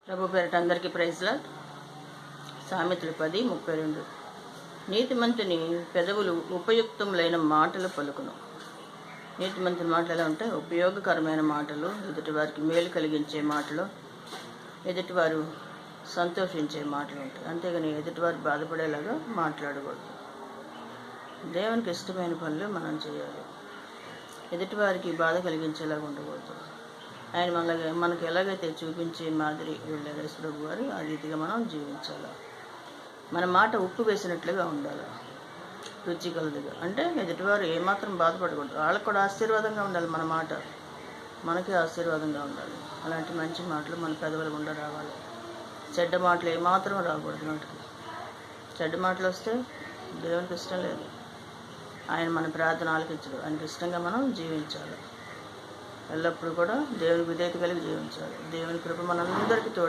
ప్రభు పేరట అందరికీ ప్రైజ్లా. సామెతలు 10:32. నీతిమంతుని పెదవులు ఉపయుక్తములైన మాటలు పలుకును. నీతిమంతుని మాటలు ఎలా ఉంటాయి? ఉపయోగకరమైన మాటలు, ఎదుటివారికి మేలు కలిగించే మాటలు, ఎదుటివారు సంతోషించే మాటలు ఉంటాయి. అంతేగాని ఎదుటివారు బాధపడేలాగా మాట్లాడకూడదు. దేవునికి ఇష్టమైన పనులు మనం చేయాలి. ఎదుటివారికి బాధ కలిగించేలాగా ఉండకూడదు. ఆయన మనకు ఎలాగైతే చూపించే మాదిరి వెళ్ళారు యేసు ప్రభు వారు, ఆ రీతిగా మనం జీవించాలి. మన మాట ఉప్పు వేసినట్లుగా ఉండాలి, రుచి కలదుగా. అంటే ఎదుటివారు ఏమాత్రం బాధపడకూడదు, వాళ్ళకు కూడా ఆశీర్వాదంగా ఉండాలి. మన మాట మనకే ఆశీర్వాదంగా ఉండాలి. అలాంటి మంచి మాటలు మన పెదవుల గుండా రావాలి. చెడ్డ మాటలు ఏమాత్రం రాకూడదు నోటికి. చెడ్డ మాటలు వస్తే దేవునికి ఇష్టం లేదు. ఆయన మన ప్రార్థన ఆలకించడు. ఆయనకి ఇష్టంగా మనం జీవించాలి. ఎల్లప్పుడూ కూడా దేవుని విధేయత కలిగి జీవించాలి. దేవుని కృప మనందరికీ తోడు.